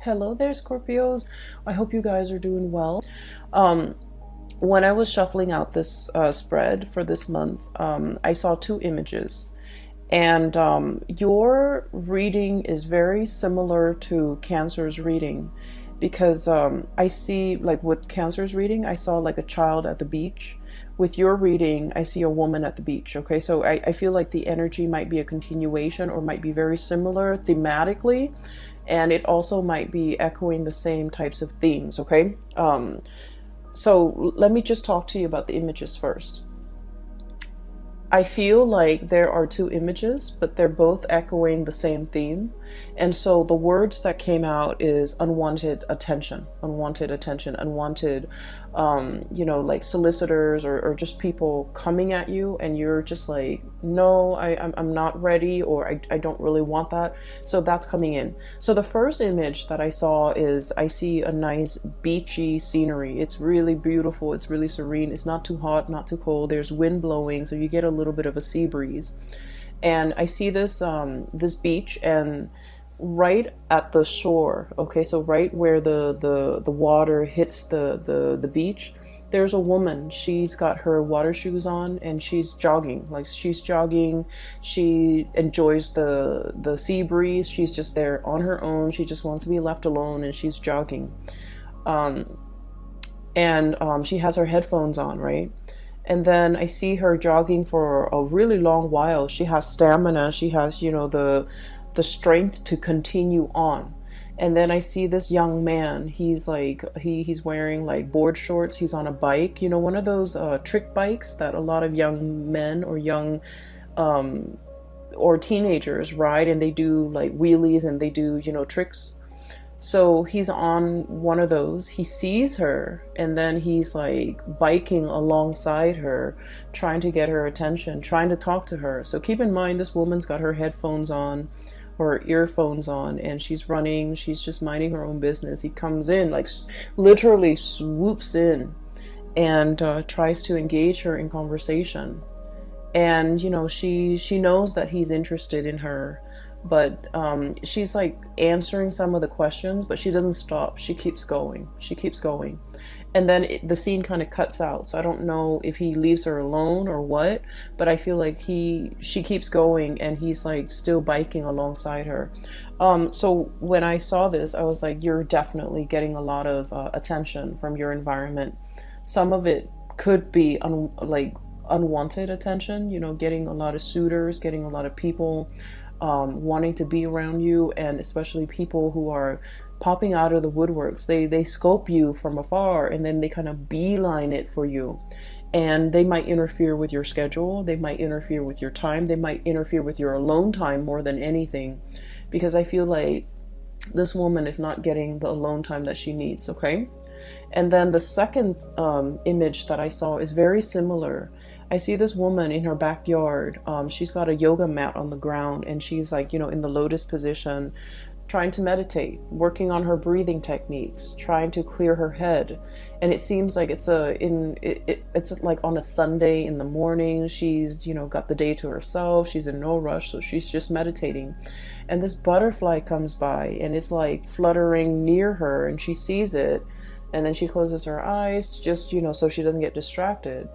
Hello there, Scorpios. I hope you guys are doing well. When I was shuffling out this spread for this month, I saw two images. And your reading is very similar to Cancer's reading because I see, like with Cancer's reading, I saw like a child at the beach. With your reading, I see a woman at the beach. Okay, so I feel like the energy might be a continuation or might be very similar thematically, and it also might be echoing the same types of themes. Okay, so let me just talk to you about the images first. I feel like there are two images, but they're both echoing the same theme. And so the words that came out is unwanted attention, unwanted, like solicitors or just people coming at you, and you're just like, no, I'm not ready, or I don't really want that. So that's coming in. So the first image that I saw is I see a nice beachy scenery. It's really beautiful. It's really serene. It's not too hot, not too cold. There's wind blowing, so you get a little bit of a sea breeze. And I see this beach, and right at the shore, okay, so right where the water hits the beach, there's a woman. She's got her water shoes on and she's jogging. She enjoys the sea breeze. She's just there on her own. She just wants to be left alone, and she's jogging. She has her headphones on, right? And then I see her jogging for a really long while. She has stamina. She has, the strength to continue on. And then I see this young man. He's like, he's wearing like board shorts. He's on a bike, one of those trick bikes that a lot of young men or young or teenagers ride, and they do like wheelies and they do, tricks. So he's on one of those. He sees her, and then he's like biking alongside her, trying to get her attention, trying to talk to her. So keep in mind, this woman's got her headphones on or earphones on, and she's running. She's just minding her own business. He comes in, like literally swoops in, and tries to engage her in conversation. And she knows that he's interested in her, but she's like answering some of the questions, but she doesn't stop. She keeps going. And then the scene kind of cuts out. So I don't know if he leaves her alone or what, but I feel like she keeps going, and he's like still biking alongside her. So when I saw this, I was like, you're definitely getting a lot of attention from your environment. Some of it could be unwanted attention, getting a lot of suitors, getting a lot of people wanting to be around you, and especially people who are popping out of the woodworks. They scope you from afar, and then they kind of beeline it for you, and they might interfere with your schedule. They might interfere with your time. They might interfere with your alone time more than anything, because I feel like this woman is not getting the alone time that she needs. Okay. And then the second image that I saw is very similar. I see this woman in her backyard. She's got a yoga mat on the ground, and she's like, in the lotus position, trying to meditate, working on her breathing techniques, trying to clear her head. And it seems like it's like on a Sunday in the morning. She's, got the day to herself. She's in no rush, so she's just meditating. And this butterfly comes by, and it's like fluttering near her, and she sees it. And then she closes her eyes just, so she doesn't get distracted.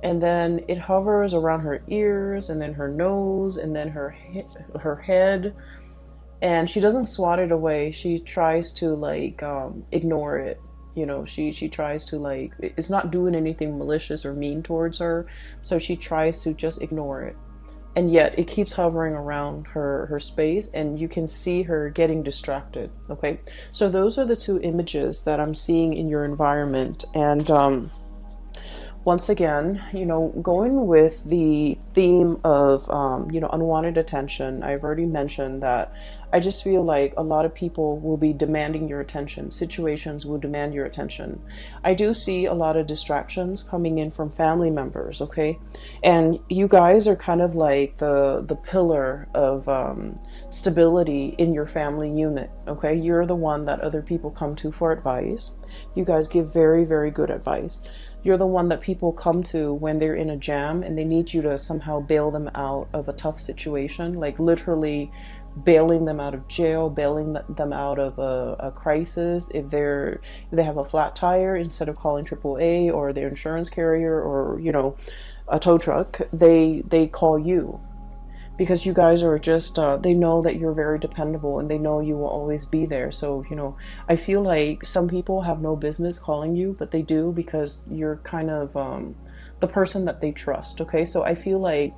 And then it hovers around her ears, and then her nose, and then her head. And she doesn't swat it away. She tries to ignore it. She tries to it's not doing anything malicious or mean towards her. So she tries to just ignore it. And yet it keeps hovering around her space, and you can see her getting distracted. Okay. So those are the two images that I'm seeing in your environment. And, once again, going with the theme of, unwanted attention, I've already mentioned that I just feel like a lot of people will be demanding your attention. Situations will demand your attention. I do see a lot of distractions coming in from family members, okay? And you guys are kind of like the pillar of stability in your family unit, okay? You're the one that other people come to for advice. You guys give very, very good advice. You're the one that people come to when they're in a jam and they need you to somehow bail them out of a tough situation, like literally bailing them out of jail, bailing them out of a crisis. If they have a flat tire, instead of calling AAA or their insurance carrier or, you know, a tow truck, they call you, because you guys are just, they know that you're very dependable and they know you will always be there. So, you know, I feel like some people have no business calling you, but they do, because you're kind of the person that they trust. Okay, so I feel like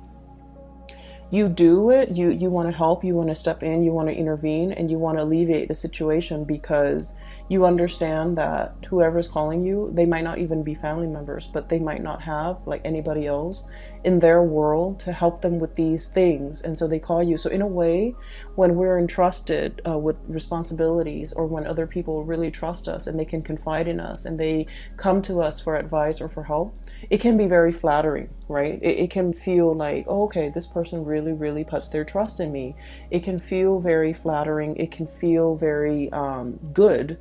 you do it, you want to help, you want to step in, you want to intervene, and you want to alleviate the situation, because you understand that whoever's calling you, they might not even be family members, but they might not have like anybody else in their world to help them with these things, and so they call you. So in a way, when we're entrusted with responsibilities, or when other people really trust us and they can confide in us and they come to us for advice or for help, it can be very flattering, right? It can feel like, oh, okay, this person really puts their trust in me. It can feel very flattering. It can feel very good.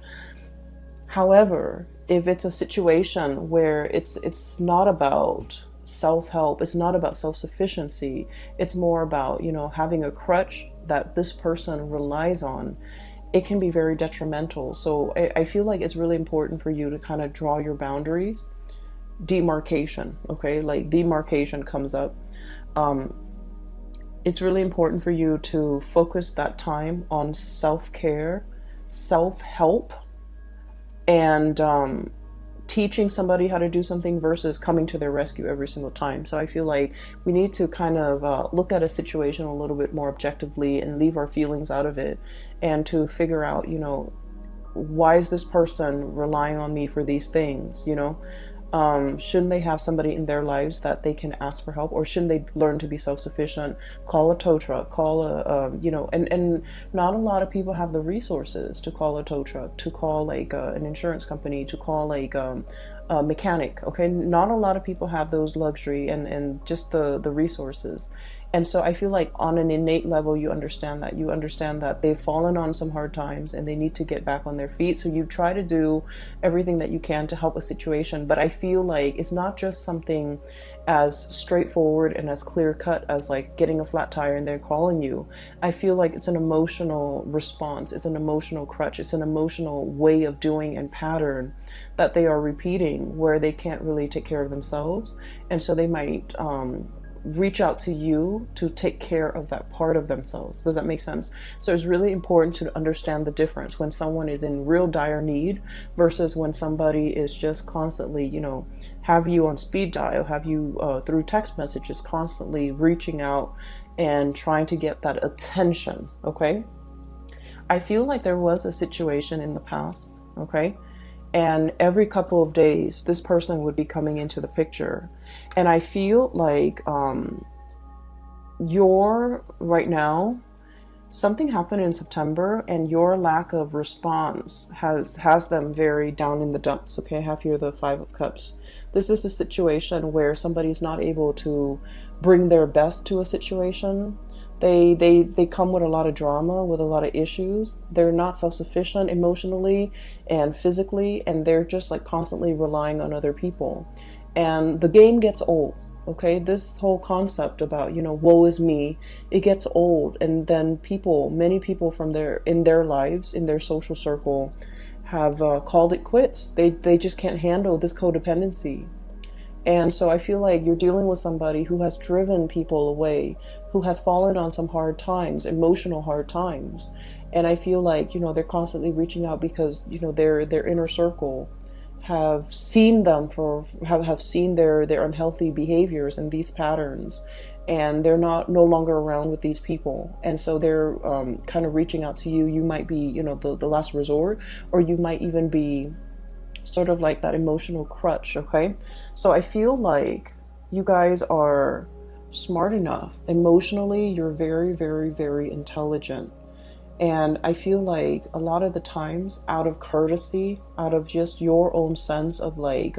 However, if it's a situation where it's not about self-help, it's not about self-sufficiency, it's more about, you know, having a crutch that this person relies on, it can be very detrimental. So I feel like it's really important for you to kind of draw your boundaries. Demarcation, okay, like demarcation comes up. It's really important for you to focus that time on self-care, self-help, and teaching somebody how to do something versus coming to their rescue every single time. So I feel like we need to kind of look at a situation a little bit more objectively and leave our feelings out of it, and to figure out, you know, why is this person relying on me for these things, you know? Shouldn't they have somebody in their lives that they can ask for help, or shouldn't they learn to be self-sufficient? Call a tow truck, call a, you know, and not a lot of people have the resources to call a tow truck, to call like an insurance company, to call like a mechanic. Okay, not a lot of people have those luxury and just the resources. And so I feel like on an innate level, you understand that they've fallen on some hard times and they need to get back on their feet. So you try to do everything that you can to help a situation. But I feel like it's not just something as straightforward and as clear cut as like getting a flat tire and they're calling you. I feel like it's an emotional response. It's an emotional crutch. It's an emotional way of doing and pattern that they are repeating, where they can't really take care of themselves. And so they might, reach out to you to take care of that part of themselves. Does that make sense? So it's really important to understand the difference when someone is in real dire need versus when somebody is just constantly, you know, have you on speed dial, have you through text messages, constantly reaching out and trying to get that attention. Okay, I feel like there was a situation in the past, okay, and every couple of days this person would be coming into the picture, and I feel like you're right now, something happened in September and your lack of response has them very down in the dumps. Okay, I have here the 5 of Cups. This is a situation where somebody's not able to bring their best to a situation. They come with a lot of drama, with a lot of issues. They're not self-sufficient emotionally and physically, and they're just like constantly relying on other people. And the game gets old, okay? This whole concept about, you know, woe is me, it gets old. And then many people in their lives, in their social circle, have called it quits. They just can't handle this codependency. And so I feel like you're dealing with somebody who has driven people away, who has fallen on some hard times, emotional hard times. And I feel like, you know, they're constantly reaching out because, you know, their inner circle have seen them have seen their unhealthy behaviors and these patterns, and they're no longer around with these people. And so they're kind of reaching out to you. You might be, you know, the last resort, or you might even be sort of like that emotional crutch. Okay, so I feel like you guys are smart enough emotionally. You're very, very, very intelligent, and I feel like a lot of the times, out of courtesy, out of just your own sense of like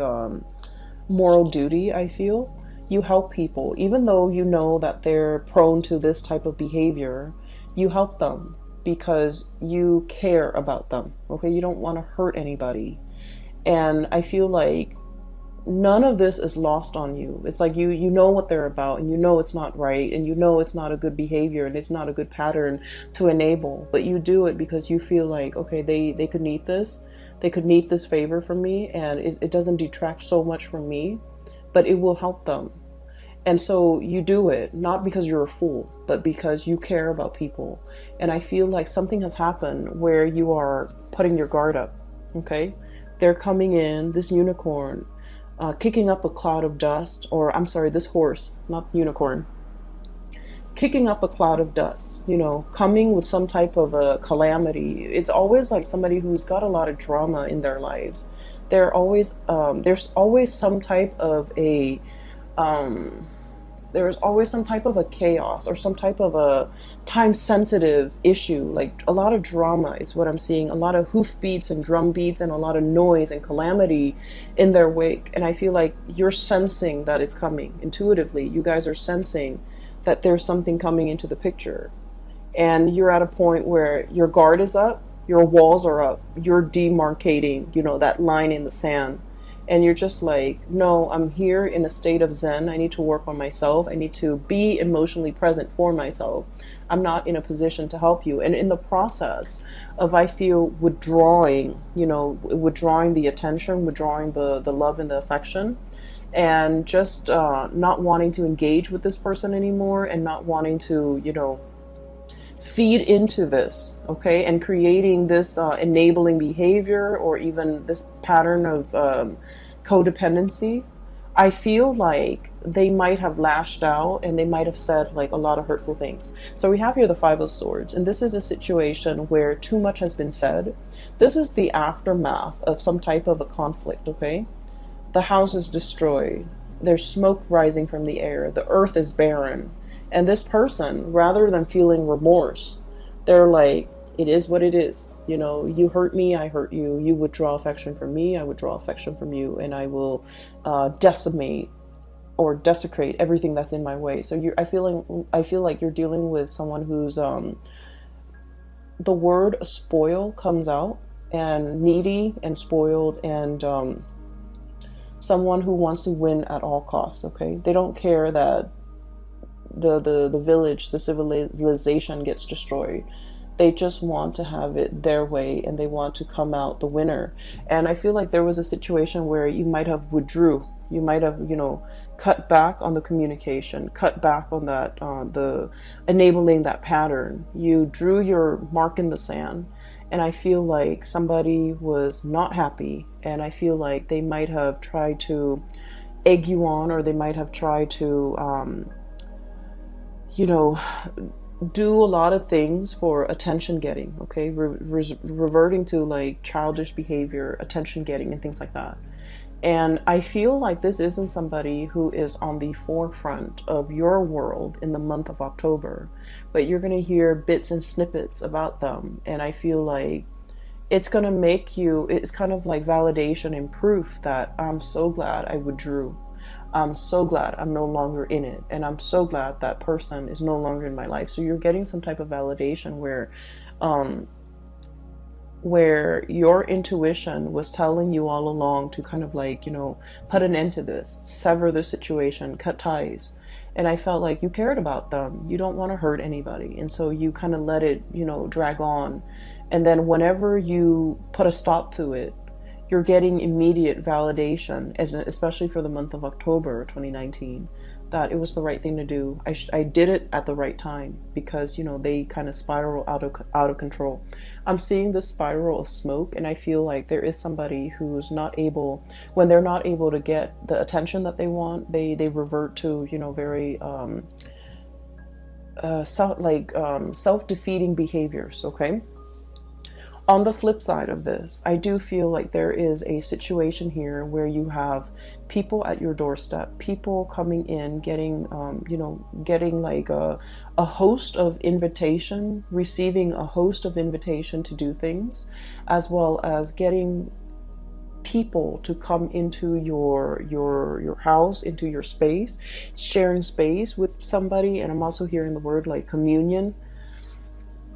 moral duty, I feel you help people, even though you know that they're prone to this type of behavior. You help them because you care about them. Okay, you don't want to hurt anybody. And I feel like none of this is lost on you. It's like you know what they're about, and you know it's not right, and you know it's not a good behavior, and it's not a good pattern to enable, but you do it because you feel like, okay, they could need this. They could need this favor from me, and it doesn't detract so much from me, but it will help them. And so you do it, not because you're a fool, but because you care about people. And I feel like something has happened where you are putting your guard up, okay? They're coming in, this unicorn, kicking up a cloud of dust, or I'm sorry, this horse, not unicorn, kicking up a cloud of dust, you know, coming with some type of a calamity. It's always like somebody who's got a lot of drama in their lives. There's always some type of a, there's always some type of a chaos or some type of a time sensitive issue. Like a lot of drama is what I'm seeing, a lot of hoof beats and drum beats and a lot of noise and calamity in their wake. And I feel like you're sensing that it's coming intuitively. You guys are sensing that there's something coming into the picture, and you're at a point where your guard is up, your walls are up, you're demarcating, you know, that line in the sand. And you're just like, no, I'm here in a state of Zen. I need to work on myself. I need to be emotionally present for myself. I'm not in a position to help you. And in the process of, I feel, withdrawing, you know, withdrawing the attention, withdrawing the love and the affection, and just not wanting to engage with this person anymore, and not wanting to, you know, feed into this, okay, and creating this enabling behavior, or even this pattern of codependency. I feel like they might have lashed out, and they might have said like a lot of hurtful things. So we have here the Five of Swords, and this is a situation where too much has been said. This is the aftermath of some type of a conflict, okay? The house is destroyed. There's smoke rising from the air. The earth is barren. And this person, rather than feeling remorse, they're like, it is what it is. You know, you hurt me, I hurt you. You withdraw affection from me, I withdraw affection from you. And I will decimate or desecrate everything that's in my way. So I feel like you're dealing with someone who's, the word spoil comes out, and needy and spoiled, and someone who wants to win at all costs, okay? They don't care that the village, the civilization gets destroyed. They just want to have it their way, and they want to come out the winner. And I feel like there was a situation where you might have withdrew. You might have, you know, cut back on the communication, cut back on that, the enabling that pattern. You drew your mark in the sand. And I feel like somebody was not happy, and I feel like they might have tried to egg you on, or they might have tried to, you know, do a lot of things for attention getting, okay? Reverting to like childish behavior, attention getting, and things like that. And I feel like this isn't somebody who is on the forefront of your world in the month of October, but you're going to hear bits and snippets about them. And I feel like it's going to make you, it's kind of like validation and proof that I'm so glad I withdrew. I'm so glad I'm no longer in it. And I'm so glad that person is no longer in my life. So you're getting some type of validation where your intuition was telling you all along to kind of like, you know, put an end to this, sever the situation, cut ties. And I felt like you cared about them. You don't want to hurt anybody. And so you kind of let it, you know, drag on. And then whenever you put a stop to it, you're getting immediate validation, especially for the month of October 2019, that it was the right thing to do. I did it at the right time, because, you know, they kind of spiral out of control. I'm seeing this spiral of smoke, and I feel like there is somebody who's not able, when they're not able to get the attention that they want, they revert to, you know, very self-defeating behaviors, okay? On the flip side of this, I do feel like there is a situation here where you have people at your doorstep, people coming in, getting, you know, getting like a host of invitation, receiving a host of invitation to do things, as well as getting people to come into your house, into your space, sharing space with somebody. And I'm also hearing the word like communion.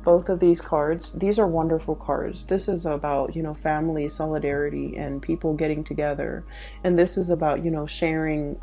Both of these cards, these are wonderful cards. This is about, you know, family, solidarity, and people getting together. And this is about, you know, sharing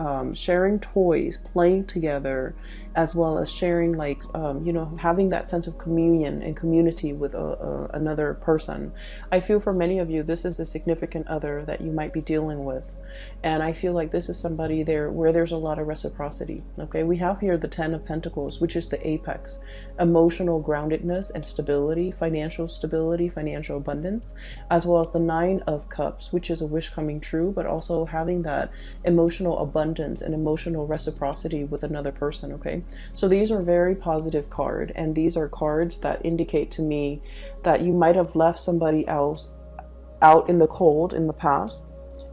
toys, playing together, as well as sharing, like, you know, having that sense of communion and community with another person. I feel for many of you, this is a significant other that you might be dealing with. And I feel like this is somebody there where there's a lot of reciprocity. Okay, we have here the Ten of Pentacles, which is the apex, emotional groundedness and stability, financial abundance, as well as the Nine of Cups, which is a wish coming true, but also having that emotional abundance and emotional reciprocity with another person. Okay, so these are very positive cards, and these are cards that indicate to me that you might have left somebody else out in the cold in the past,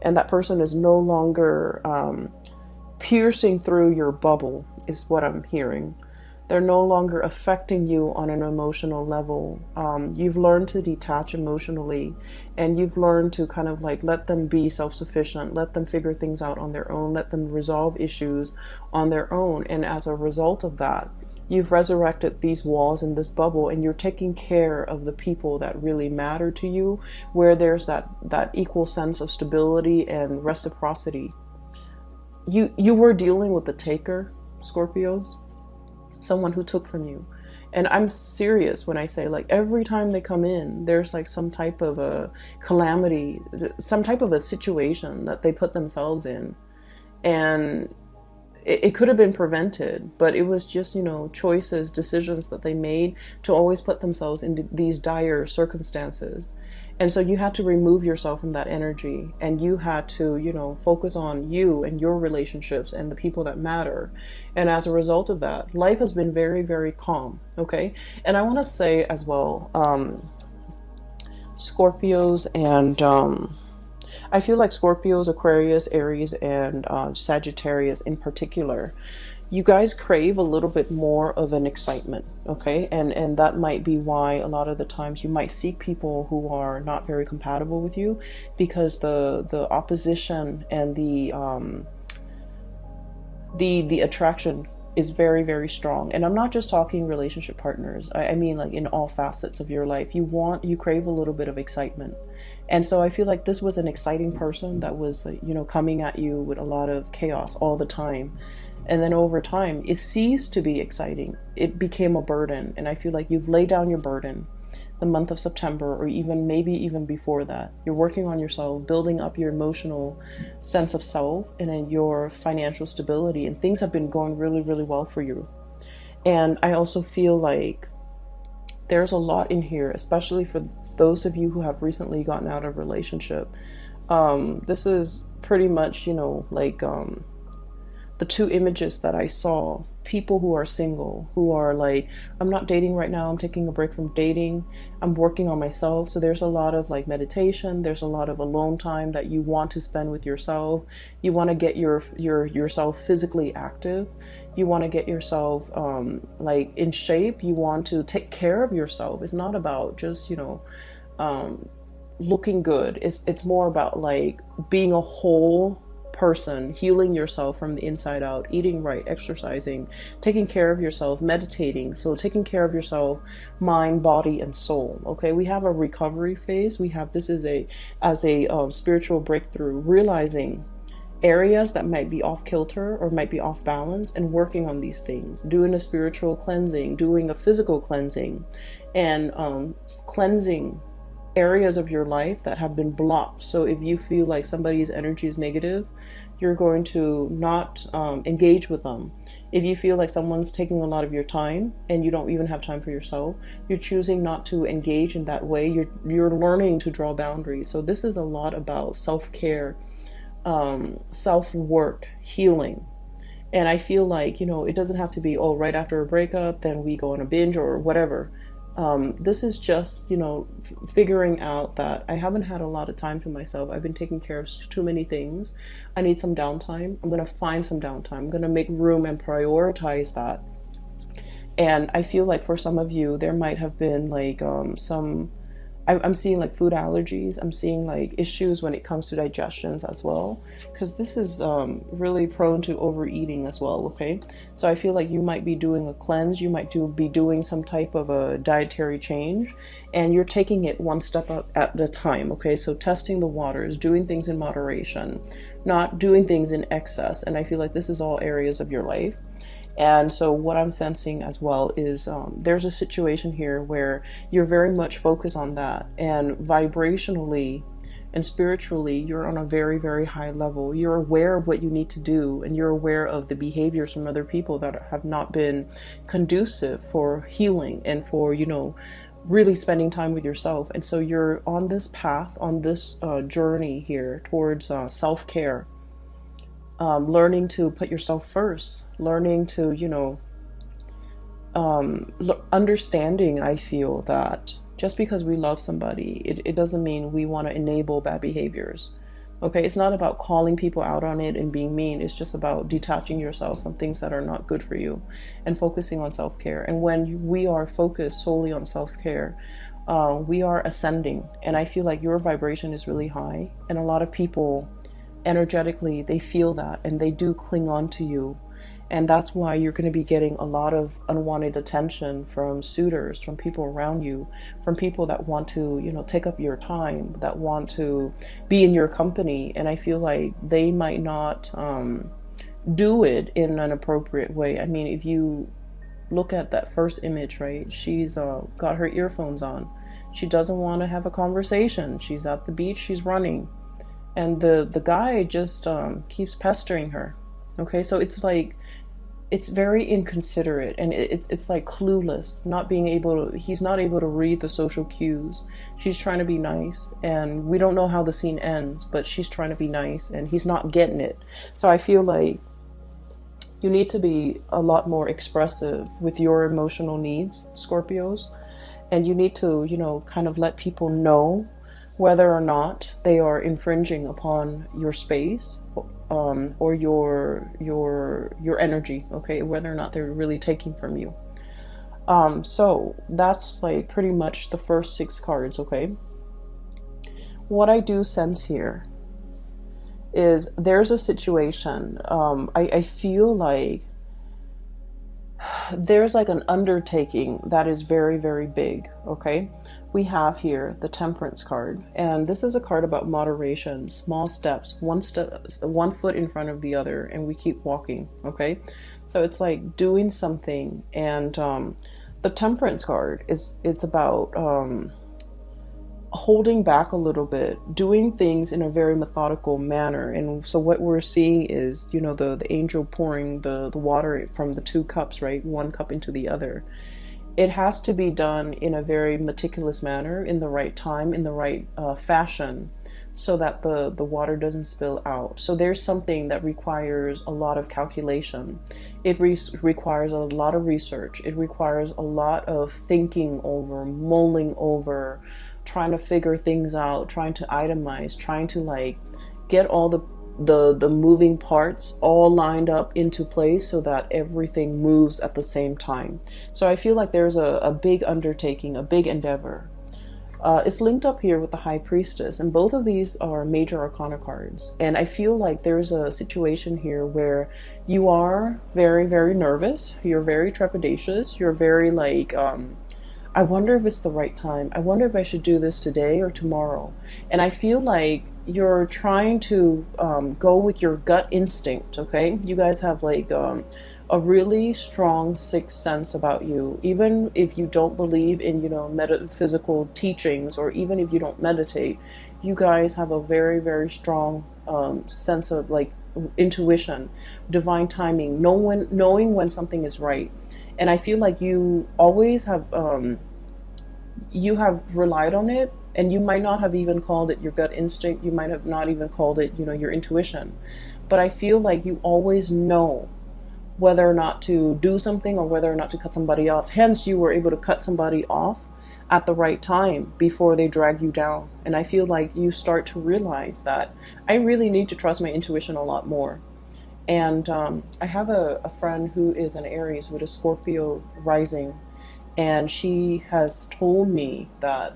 and that person is no longer piercing through your bubble, is what I'm hearing. They're no longer affecting you on an emotional level. You've learned to detach emotionally, and you've learned to kind of like let them be self-sufficient, let them figure things out on their own, let them resolve issues on their own. And as a result of that, you've resurrected these walls in this bubble, and you're taking care of the people that really matter to you, where there's that equal sense of stability and reciprocity. You were dealing with the taker, Scorpios, someone who took from you. And I'm serious when I say, like, every time they come in, there's like some type of a calamity, some type of a situation that they put themselves in. And it could have been prevented, but it was just, you know, choices, decisions that they made to always put themselves into these dire circumstances. And so you had to remove yourself from that energy, and you had to, you know, focus on you and your relationships and the people that matter. And as a result of that, life has been very, very calm. Okay. And I want to say as well, Scorpios and, I feel like Scorpios, Aquarius, Aries, and Sagittarius in particular, you guys crave a little bit more of an excitement, okay? And that might be why a lot of the times you might seek people who are not very compatible with you, because the opposition and the attraction is very, very strong. And I'm not just talking relationship partners. I mean, like, in all facets of your life, you crave a little bit of excitement. And so I feel like this was an exciting person that was, you know, coming at you with a lot of chaos all the time. And then over time, it ceased to be exciting. It became a burden. And I feel like you've laid down your burden the month of September, or even maybe even before that. You're working on yourself, building up your emotional sense of self and then your financial stability. And things have been going really, really well for you. And I also feel like there's a lot in here, especially for those of you who have recently gotten out of a relationship. This is pretty much, you know, like the two images that I saw. People who are single, who are like, I'm not dating right now, I'm taking a break from dating, I'm working on myself. So there's a lot of like meditation, there's a lot of alone time that you want to spend with yourself. You want to get yourself physically active. You want to get yourself like in shape. You want to take care of yourself. It's not about just, you know, looking good. It's more about like being a whole person, healing yourself from the inside out, eating right, exercising, taking care of yourself, meditating. So taking care of yourself, mind, body, and soul. Okay, we have a recovery phase. We have this as a spiritual breakthrough, realizing areas that might be off kilter or might be off balance, and working on these things, doing a spiritual cleansing, doing a physical cleansing, and cleansing areas of your life that have been blocked. So if you feel like somebody's energy is negative, you're going to not engage with them. If you feel like someone's taking a lot of your time and you don't even have time for yourself, you're choosing not to engage in that way. You're learning to draw boundaries. So this is a lot about self-care, self-work, healing. And I feel like, you know, it doesn't have to be, oh, right after a breakup, then we go on a binge or whatever. This is just, you know, figuring out that I haven't had a lot of time to myself. I've been taking care of too many things. I need some downtime. I'm going to find some downtime. I'm going to make room and prioritize that. And I feel like for some of you, there might have been like some I'm seeing like food allergies. I'm seeing like issues when it comes to digestions as well, because this is really prone to overeating as well. Okay, so I feel like you might be doing a cleanse. You might be doing some type of a dietary change, and you're taking it one step up at a time. Okay, so testing the waters, doing things in moderation, not doing things in excess. And I feel like this is all areas of your life. And so what I'm sensing as well is there's a situation here where you're very much focused on that, and vibrationally and spiritually you're on a very, very high level. You're aware of what you need to do, and you're aware of the behaviors from other people that have not been conducive for healing and for, you know, really spending time with yourself. And so you're on this path, on this journey here towards self-care. Learning to put yourself first, learning to, you know, understanding, I feel that just because we love somebody, it doesn't mean we want to enable bad behaviors. Okay, it's not about calling people out on it and being mean. It's just about detaching yourself from things that are not good for you and focusing on self-care. And when we are focused solely on self-care, we are ascending. And I feel like your vibration is really high, and a lot of people energetically, they feel that, and they do cling on to you. And that's why you're going to be getting a lot of unwanted attention from suitors, from people around you, from people that want to, you know, take up your time, that want to be in your company. And I feel like they might not do it in an appropriate way. I mean, if you look at that first image, right, she's got her earphones on. She doesn't want to have a conversation. She's at the beach, she's running. And the guy just keeps pestering her. Okay, so it's like, it's very inconsiderate, and it's like clueless, not being able to, he's not able to read the social cues. She's trying to be nice, and we don't know how the scene ends, but she's trying to be nice, and he's not getting it. So I feel like you need to be a lot more expressive with your emotional needs, Scorpios, and you need to, you know, kind of let people know whether or not they are infringing upon your space, or your energy, okay, whether or not they're really taking from you. So that's like pretty much the first 6 cards, okay? What I do sense here is there's a situation, I feel like there's like an undertaking that is very, very big, okay? We have here the Temperance card, and this is a card about moderation, small steps, one foot in front of the other, and we keep walking, okay? So it's like doing something, and the Temperance card it's about holding back a little bit, doing things in a very methodical manner. And so what we're seeing is, you know, the angel pouring the water from the 2 cups, right? One cup into the other. It has to be done in a very meticulous manner, in the right time, in the right fashion, so that the water doesn't spill out. So there's something that requires a lot of calculation. It requires a lot of research. It requires a lot of thinking over, mulling over, trying to figure things out, trying to itemize, trying to like get all the moving parts all lined up into place so that everything moves at the same time. So I feel like there's a big undertaking, a big endeavor. It's linked up here with the High Priestess, and both of these are major arcana cards. And I feel like there's a situation here where you are very, very nervous. You're very trepidatious. You're very like, I wonder if it's the right time. I wonder if I should do this today or tomorrow. And I feel like you're trying to go with your gut instinct, okay? You guys have like a really strong sixth sense about you. Even if you don't believe in, you know, metaphysical teachings, or even if you don't meditate, you guys have a very, very strong sense of like intuition, divine timing, knowing when something is right. And I feel like you always have relied on it, and you might not have even called it your gut instinct. You might have not even called it, you know, your intuition. But I feel like you always know whether or not to do something or whether or not to cut somebody off. Hence, you were able to cut somebody off at the right time before they drag you down. And I feel like you start to realize that I really need to trust my intuition a lot more. And I have a friend who is an Aries with a Scorpio rising, and she has told me that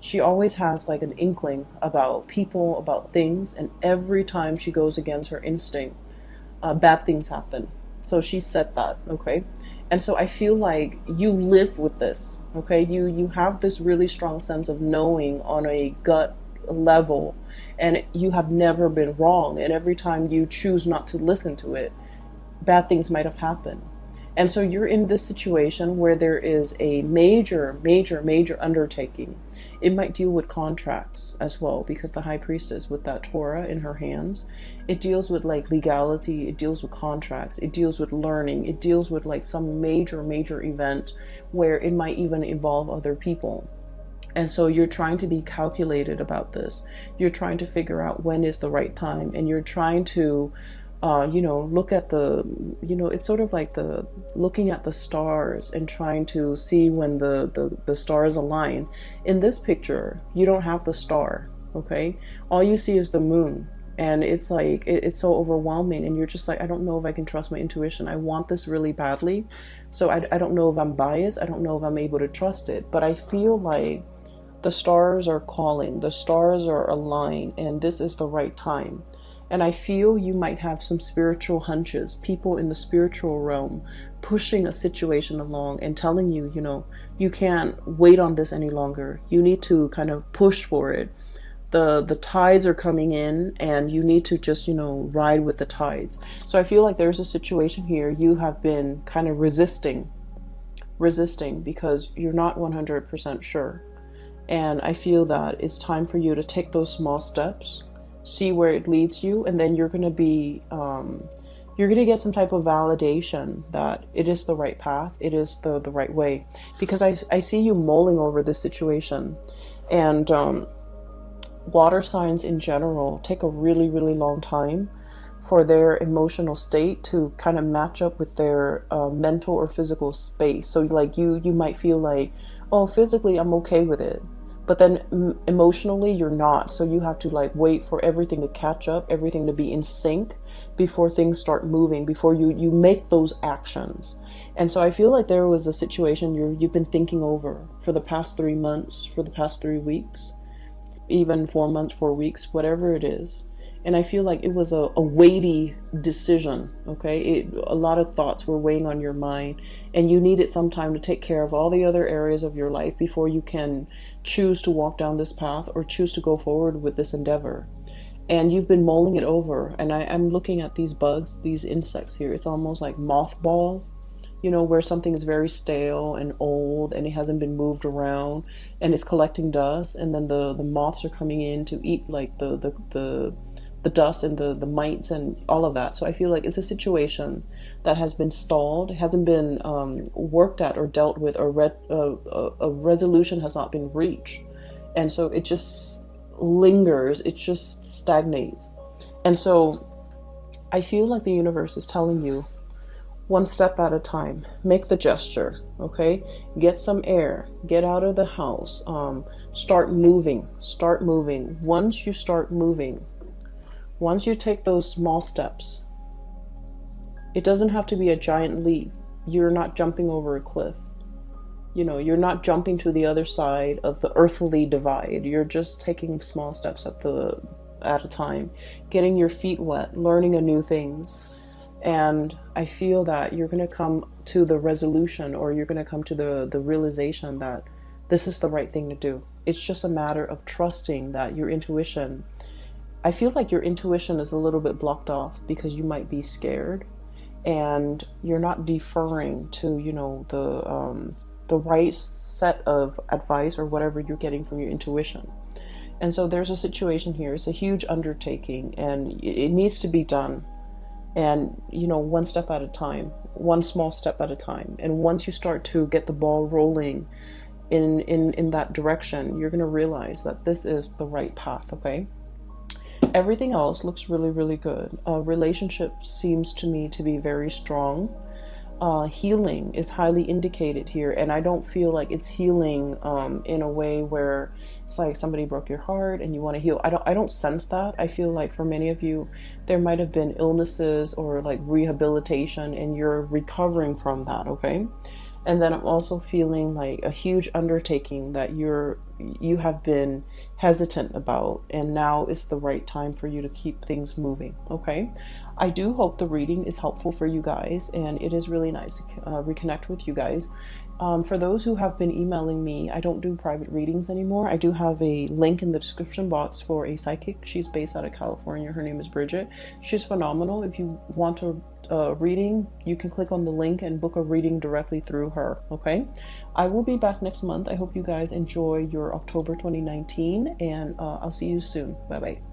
She always has like an inkling about people, about things, and every time she goes against her instinct, bad things happen. So she said that, okay? And so I feel like you live with this, okay? You have this really strong sense of knowing on a gut level, and you have never been wrong. And every time you choose not to listen to it, bad things might have happened. And so you're in this situation where there is a major, major, major undertaking. It might deal with contracts as well, because the high priestess with that Torah in her hands, it deals with like legality, it deals with contracts, it deals with learning, it deals with like some major, major event where it might even involve other people. And so you're trying to be calculated about this. You're trying to figure out when is the right time, and you're trying to look at the, it's sort of like the looking at the stars and trying to see when the stars align. In this picture, you don't have the star, okay? All you see is the moon. And it's like, it's so overwhelming. And you're just like, I don't know if I can trust my intuition. I want this really badly. So I don't know if I'm biased. I don't know if I'm able to trust it. But I feel like the stars are calling. The stars are aligned. And this is the right time. And I feel you might have some spiritual hunches, people in the spiritual realm pushing a situation along and telling you, you can't wait on this any longer. You need to kind of push for it. The tides are coming in, and you need to just, ride with the tides. So I feel like there's a situation here you have been kind of resisting because you're not 100% sure. And I feel that it's time for you to take those small steps, see where it leads you, and then you're going to be you're going to get some type of validation that it is the right path, it is the right way. Because I see you mulling over this situation. And water signs in general take a really, really long time for their emotional state to kind of match up with their mental or physical space. So like you might feel like, oh, physically I'm okay with it, but then emotionally you're not. So you have to like wait for everything to catch up, everything to be in sync before things start moving, before you make those actions. And so I feel like there was a situation you've been thinking over for the past 3 months, for the past 3 weeks, even 4 months, 4 weeks, whatever it is. And I feel like it was a weighty decision, okay? A lot of thoughts were weighing on your mind, and you needed some time to take care of all the other areas of your life before you can choose to walk down this path or choose to go forward with this endeavor. And you've been mulling it over, and I'm looking at these bugs, these insects here. It's almost like mothballs, where something is very stale and old and it hasn't been moved around and it's collecting dust, and then the moths are coming in to eat like the dust and the mites and all of that. So I feel like it's a situation that has been stalled, it hasn't been worked at or dealt with, or a resolution has not been reached. And so it just lingers, it just stagnates. And so I feel like the universe is telling you, one step at a time, make the gesture, okay? Get some air, get out of the house, start moving. Once you start moving, once you take those small steps, it doesn't have to be a giant leap. You're not jumping over a cliff. You're not jumping to the other side of the earthly divide. You're just taking small steps at a time, getting your feet wet, learning new things. And I feel that you're going to come to the resolution, or you're going to come to the realization that this is the right thing to do. It's just a matter of trusting that your intuition, I feel like your intuition is a little bit blocked off because you might be scared and you're not deferring to, the right set of advice or whatever you're getting from your intuition. And so there's a situation here. It's a huge undertaking and it needs to be done. And, one step at a time, one small step at a time. And once you start to get the ball rolling in that direction, you're going to realize that this is the right path, okay? Everything else looks really, really good. Relationship seems to me to be very strong. Healing is highly indicated here, and I don't feel like it's healing in a way where it's like somebody broke your heart and you want to heal. I don't sense that. I feel like for many of you there might have been illnesses or like rehabilitation and you're recovering from that, okay? And then I'm also feeling like a huge undertaking that you have been hesitant about, and now is the right time for you to keep things moving. Okay, I do hope the reading is helpful for you guys, and it is really nice to reconnect with you guys. For those who have been emailing me, I don't do private readings anymore. I do have a link in the description box for a psychic. She's based out of California. Her name is Bridget. She's phenomenal. If you want a reading, you can click on the link and book a reading directly through her. Okay, I will be back next month. I hope you guys enjoy your October 2019, and I'll see you soon. Bye bye.